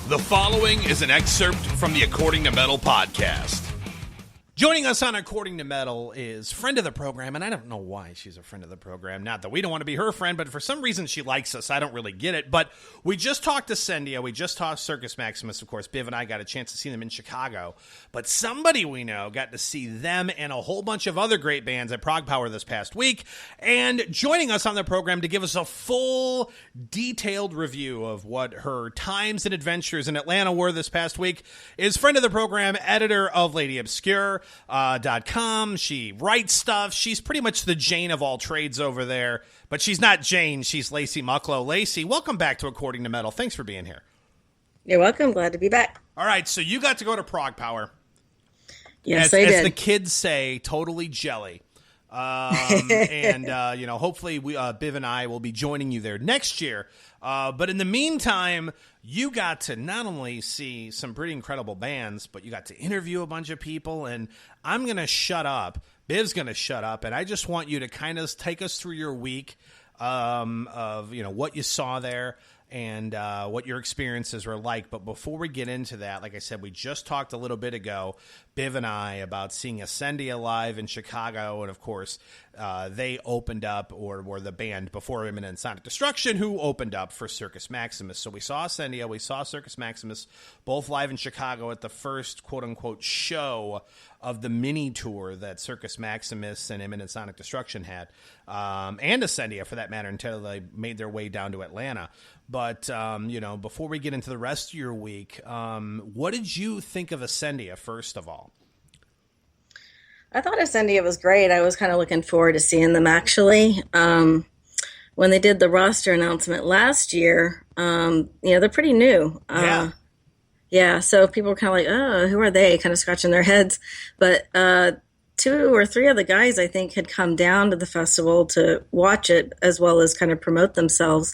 The following is an excerpt from the According to Metal podcast. Joining us on According to Metal is friend of the program, and I don't know why she's a friend of the program. Not that we don't want to be her friend, but for some reason she likes us. I don't really get it. But we just talked to Sendia. We just talked Circus Maximus, of course. Biv and I got a chance to see them in Chicago. But somebody we know got to see them and a whole bunch of other great bands at ProgPower this past week. And joining us on the program to give us a full, detailed review of what her times and adventures in Atlanta were this past week is friend of the program, editor of Lady Obscure. .com. She writes stuff. She's pretty much the Jane of all trades over there, but she's not Jane. She's Lacy Mucklow. Lacy, welcome back to According to Metal. Thanks for being here. You're welcome. Glad to be back. All right, so you got to go to ProgPower. Yes, I did. As the kids say, totally jelly. And hopefully Biv and I will be joining you there next year. But in the meantime, you got to not only see some pretty incredible bands, but you got to interview a bunch of people. And I'm going to shut up. Biv's going to shut up. And I just want you to kind of take us through your week of what you saw there and what your experiences were like. But before we get into that, like I said, we just talked a little bit ago, Biv and I, about seeing Ascendia live in Chicago. And, of course, they opened up, or were the band before Imminent Sonic Destruction, who opened up for Circus Maximus. So we saw Ascendia, we saw Circus Maximus, both live in Chicago at the first, quote-unquote, show of the mini tour that Circus Maximus and Imminent Sonic Destruction had, and Ascendia, for that matter, until they made their way down to Atlanta. But, before we get into the rest of your week, what did you think of Ascendia, first of all? I thought Ascendia was great. I was kind of looking forward to seeing them, actually. When they did the roster announcement last year, they're pretty new. Yeah, so people were kind of like, oh, who are they? Kind of scratching their heads. But 2 or 3 of the guys, I think, had come down to the festival to watch it as well as kind of promote themselves.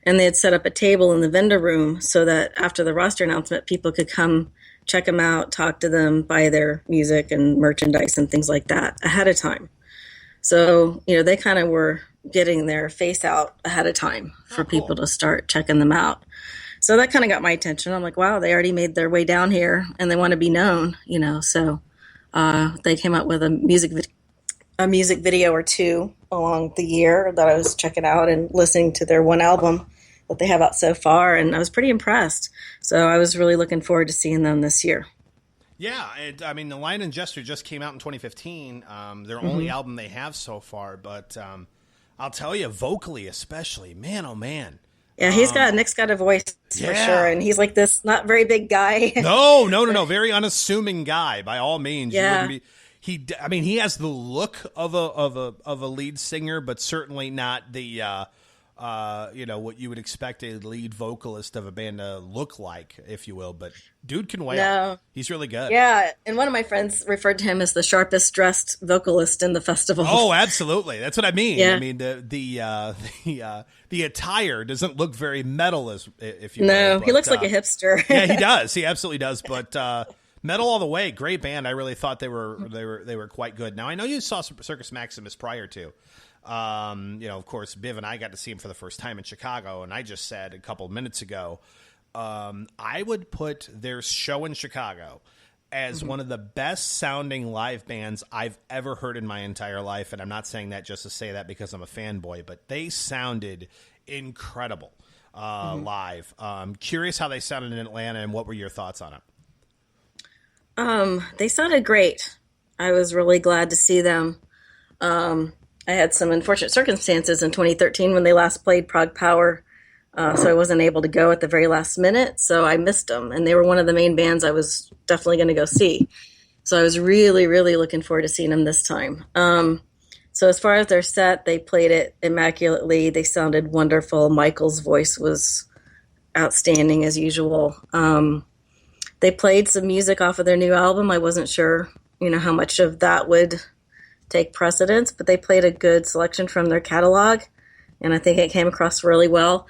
And they had set up a table in the vendor room so that after the roster announcement, people could come check them out, talk to them, buy their music and merchandise and things like that ahead of time. So, they kind of were getting their face out ahead of time for people to start checking them out. So that kind of got my attention. I'm like, wow, they already made their way down here and they want to be known, So they came up with a music video or 2 along the year that I was checking out and listening to their one album that they have out so far, and I was pretty impressed. So I was really looking forward to seeing them this year. Yeah, The Lion and Jester just came out in 2015, their only album they have so far, but I'll tell you, vocally especially, man, oh man. Yeah, Nick's got a voice for sure, and he's like this not very big guy. No, very unassuming guy by all means. Yeah. He has the look of a lead singer, but certainly not the what you would expect a lead vocalist of a band to look like, if you will. But dude can wail. No. He's really good. Yeah, and one of my friends referred to him as the sharpest dressed vocalist in the festival. Oh, absolutely. That's what I mean. Yeah. I mean the attire doesn't look very metal, if you will. No, he looks like a hipster. Yeah, he does. He absolutely does. But metal all the way. Great band. I really thought they were quite good. Now I know you saw Circus Maximus prior to. Of course, Biv and I got to see him for the first time in Chicago, and I just said a couple of minutes ago, I would put their show in Chicago as one of the best sounding live bands I've ever heard in my entire life, and I'm not saying that just to say that because I'm a fanboy, but they sounded incredible live. Curious how they sounded in Atlanta, and what were your thoughts on it? They sounded great. I was really glad to see them. I had some unfortunate circumstances in 2013 when they last played ProgPower, so I wasn't able to go at the very last minute, so I missed them, and they were one of the main bands I was definitely going to go see. So I was really, really looking forward to seeing them this time. So as far as their set, they played it immaculately. They sounded wonderful. Michael's voice was outstanding as usual. They played some music off of their new album. I wasn't sure, how much of that would take precedence, but they played a good selection from their catalog, and I think it came across really well.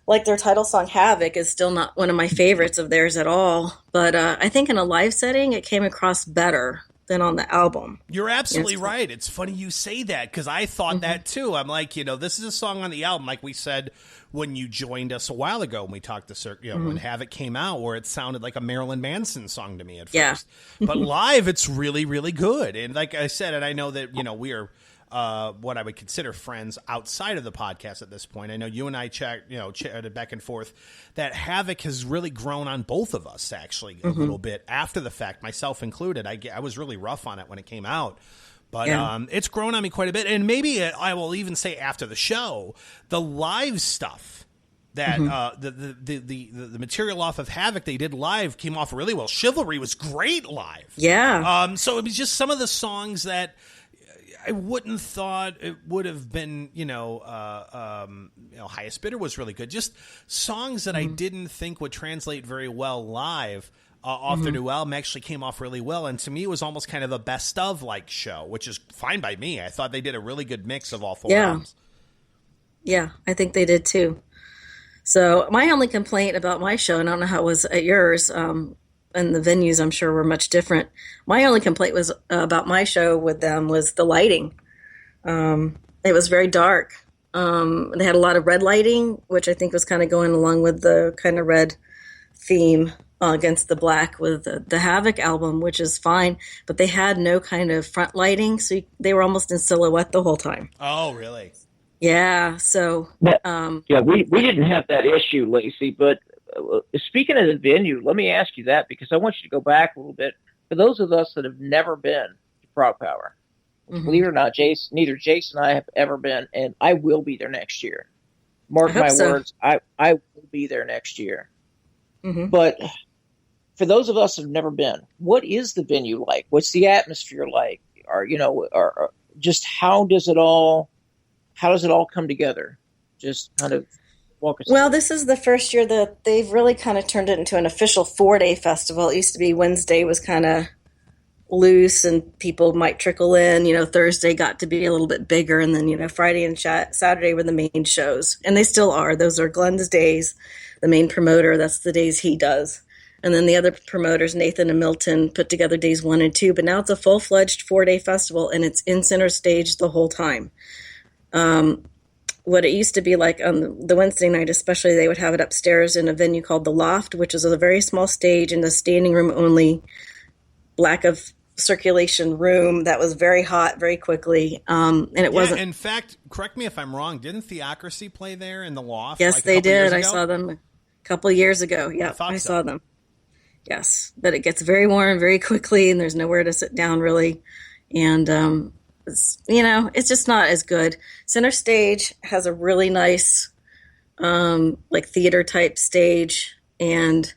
Like their title song, Havoc, is still not one of my favorites of theirs at all, but I think in a live setting, it came across better than on the album. You're absolutely right. It's funny you say that because I thought that too. I'm like, this is a song on the album, like we said when you joined us a while ago when we talked to when Havoc came out, where it sounded like a Marilyn Manson song to me at first. But live, it's really, really good. And like I said, and I know that we are what I would consider friends outside of the podcast at this point. I know you and I chatted back and forth that Havoc has really grown on both of us actually a little bit after the fact, myself included. I was really rough on it when it came out. But it's grown on me quite a bit. And maybe I will even say after the show, the live stuff that the material off of Havoc they did live came off really well. Chivalry was great live. Yeah. So it was just some of the songs that I wouldn't thought it would have been, Highest Bidder was really good. Just songs that I didn't think would translate very well live. Off their new album actually came off really well, and to me it was almost kind of a best of like show, which is fine by me. I thought they did a really good mix of all four albums. Yeah, I think they did too. So my only complaint about my show, and I don't know how it was at yours, and the venues I'm sure were much different. My only complaint was about my show with them was the lighting. It was very dark. They had a lot of red lighting, which I think was kind of going along with the kind of red theme against the black with the Havoc album, which is fine, but they had no kind of front lighting, so they were almost in silhouette the whole time. Oh, really? Yeah, so... we didn't have that issue, Lacy, but speaking of the venue, let me ask you that, because I want you to go back a little bit. For those of us that have never been to ProgPower, believe it or not, neither Jason and I have ever been, and I will be there next year. Mark my words, I will be there next year. But for those of us that have never been, what is the venue like? What's the atmosphere like? Or just how does it all come together? Just kind of walk us through. Well, this is the first year that they've really kind of turned it into an official 4-day festival. It used to be Wednesday was kind of loose and people might trickle in. Thursday got to be a little bit bigger, and then Friday and Saturday were the main shows, and they still are. Those are Glenn's days. The main promoter, that's the days he does. And then the other promoters, Nathan and Milton, put together days 1 and 2. But now it's a full-fledged 4-day festival, and it's in center stage the whole time. What it used to be like on the Wednesday night, especially, they would have it upstairs in a venue called The Loft, which is a very small stage in the standing room only, lack of circulation room that was very hot very quickly. And it wasn't. In fact, correct me if I'm wrong, didn't Theocracy play there in The Loft? Yes, they did. I saw them a couple years ago. Yeah, I saw them. Yes, but it gets very warm very quickly, and there's nowhere to sit down really, and it's just not as good. Center stage has a really nice, like theater type stage, and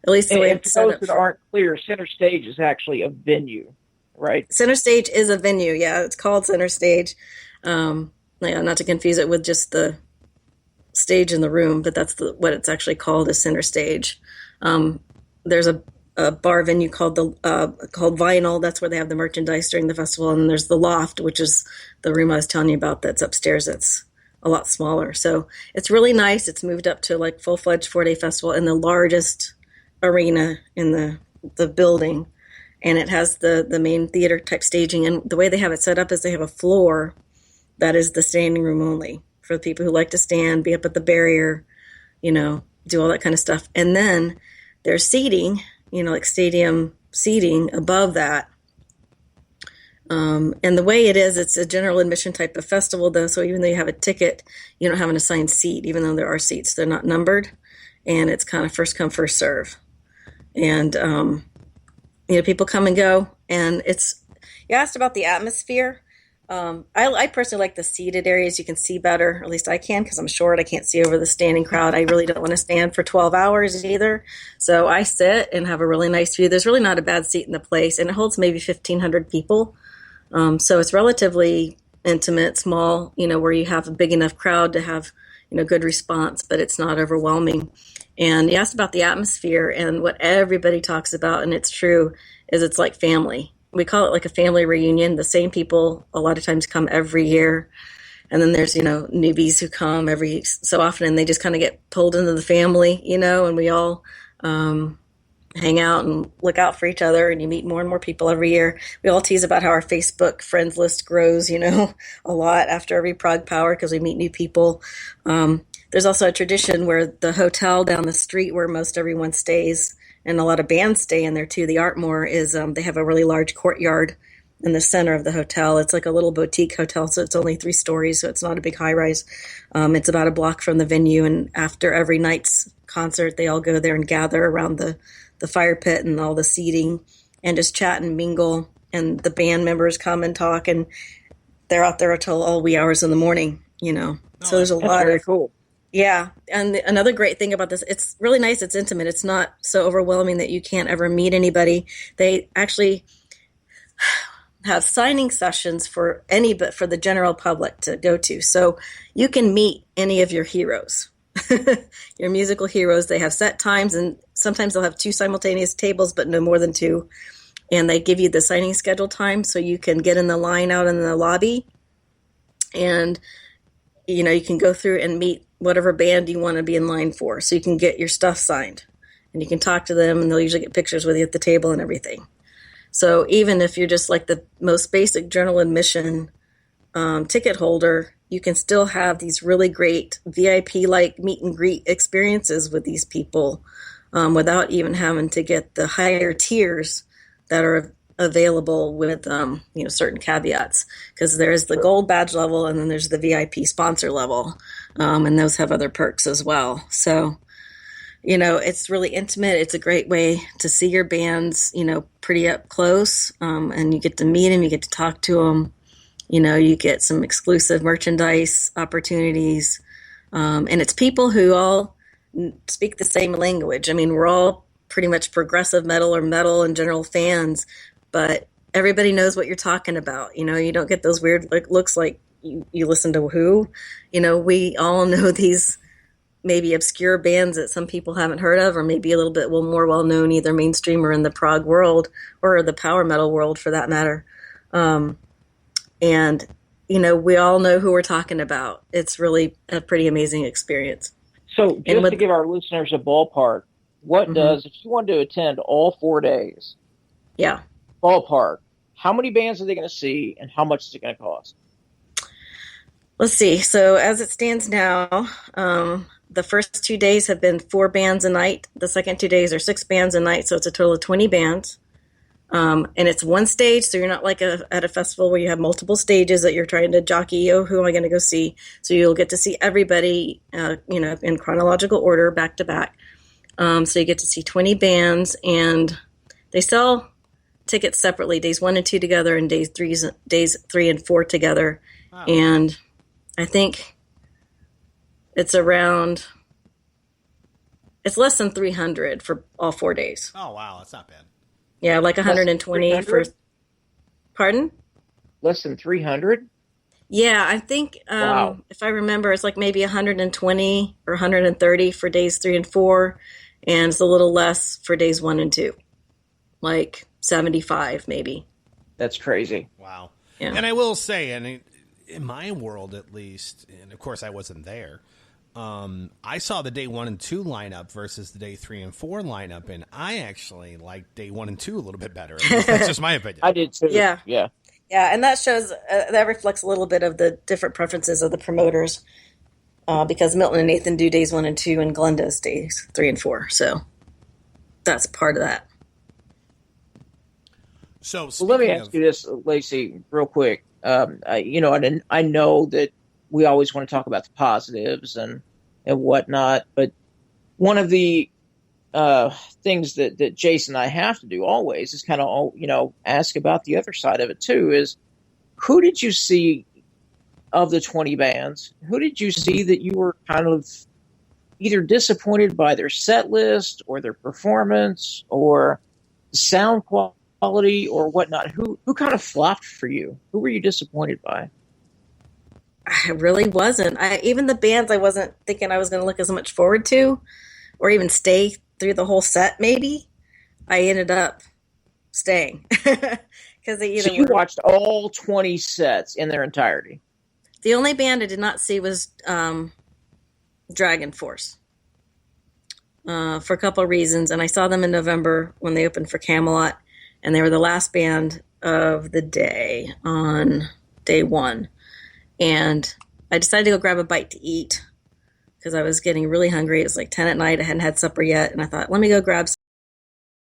at least the way it's set up. For those that aren't clear, center stage is actually a venue, right? Center stage is a venue. Yeah, it's called center stage. Not to confuse it with just the stage in the room, but that's what it's actually called, is center stage. There's a bar venue called Vinyl. That's where they have the merchandise during the festival. And then there's the Loft, which is the room I was telling you about that's upstairs. It's a lot smaller. So it's really nice. It's moved up to like full-fledged 4-day festival in the largest arena in the building. And it has the main theater type staging. And the way they have it set up is they have a floor that is the standing room only for the people who like to stand, be up at the barrier, do all that kind of stuff. And then there's seating, like stadium seating above that. And the way it is, it's a general admission type of festival, though. So even though you have a ticket, you don't have an assigned seat, even though there are seats. They're not numbered. And it's kind of first come, first serve. And, people come and go. And you asked about the atmosphere. I personally like the seated areas. You can see better, or at least I can, because I'm short. I can't see over the standing crowd. I really don't want to stand for 12 hours either. So I sit and have a really nice view. There's really not a bad seat in the place, and it holds maybe 1,500 people. So it's relatively intimate, small, where you have a big enough crowd to have, good response, but it's not overwhelming. And you asked about the atmosphere, and what everybody talks about, and it's true, is it's like family. We call it like a family reunion. The same people a lot of times come every year. And then there's, newbies who come every so often, and they just kind of get pulled into the family, and we all hang out and look out for each other, and you meet more and more people every year. We all tease about how our Facebook friends list grows, a lot after every Prog Power because we meet new people. There's also a tradition where the hotel down the street where most everyone stays, and a lot of bands stay in there too, the Artmore, is they have a really large courtyard in the center of the hotel. It's like a little boutique hotel, so it's only 3 stories, so it's not a big high rise. It's about a block from the venue, and after every night's concert, they all go there and gather around the fire pit and all the seating and just chat and mingle. And the band members come and talk, and they're out there until all wee hours in the morning, So there's a lot very of cool. Yeah. And another great thing about this, it's really nice. It's intimate. It's not so overwhelming that you can't ever meet anybody. They actually have signing sessions for for the general public to go to. So you can meet any of your heroes, your musical heroes. They have set times, and sometimes they'll have 2 simultaneous tables, but no more than 2. And they give you the signing schedule time so you can get in the line out in the lobby. And, you can go through and meet whatever band you want to be in line for. So you can get your stuff signed, and you can talk to them, and they'll usually get pictures with you at the table and everything. So even if you're just like the most basic general admission ticket holder, you can still have these really great VIP-like meet and greet experiences with these people without even having to get the higher tiers that are available with certain caveats, because there's the gold badge level and then there's the VIP sponsor level, and those have other perks as well. So it's really intimate. It's a great way to see your bands, pretty up close, and you get to meet them, you get to talk to them, you get some exclusive merchandise opportunities, and it's people who all speak the same language. I mean, we're all pretty much progressive metal or metal and general fans, but everybody knows what you're talking about. You don't get those weird looks like you listen to who. We all know these maybe obscure bands that some people haven't heard of, or maybe a little bit more well-known, either mainstream or in the prog world, or the power metal world for that matter. And, we all know who we're talking about. It's really a pretty amazing experience. So just to give our listeners a ballpark, what does, if you wanted to attend all 4 days, yeah, ballpark, how many bands are they going to see, and how much is it going to cost? Let's see. So as it stands now, the first 2 days have been 4 bands a night. The second 2 days are 6 bands a night. So it's a total of 20 bands. And it's one stage. So you're not like at a festival where you have multiple stages that you're trying to jockey. Oh, who am I going to go see? So you'll get to see everybody, in chronological order, back to back. So you get to see 20 bands, and they sell tickets separately, days 1 and 2 together, and days 3 and 4 together. Wow. And I think it's less than 300 for all 4 days. Oh, wow. That's not bad. Yeah, like 120 for, pardon? Less than 300? Yeah, I think, wow. If I remember, it's like maybe 120 or 130 for days 3 and 4, and it's a little less for days 1 and 2, like 75 maybe. That's crazy. Wow. Yeah. And I will say, and in my world at least, and of course I wasn't there, I saw the day 1 and 2 lineup versus the day 3 and 4 lineup, and I actually like day 1 and 2 a little bit better. That's just my opinion. I did too. Yeah. Yeah. Yeah, and that shows, that reflects a little bit of the different preferences of the promoters, because Milton and Nathan do days 1 and 2, and Glenn does days 3 and 4. So that's part of that. So let me ask you this, Lacy, real quick. I know that we always want to talk about the positives and whatnot, but one of the things that Jason and I have to do always is kind of, ask about the other side of it too, is who did you see of the 20 bands? Who did you see that you were kind of either disappointed by their set list or their performance or sound quality or whatnot? Who kind of flopped for you? Who were you disappointed by? I really wasn't. Even the bands I wasn't thinking I was going to look as much forward to, or even stay through the whole set, maybe, I ended up staying. Because they either so you watched all 20 sets in their entirety? The only band I did not see was Dragon Force. for a couple of reasons. And I saw them in November when they opened for Camelot, and they were the last band of the day on day one. And I decided to go grab a bite to eat because I was getting really hungry. It was like 10 at night. I hadn't had supper yet. And I thought, let me go grab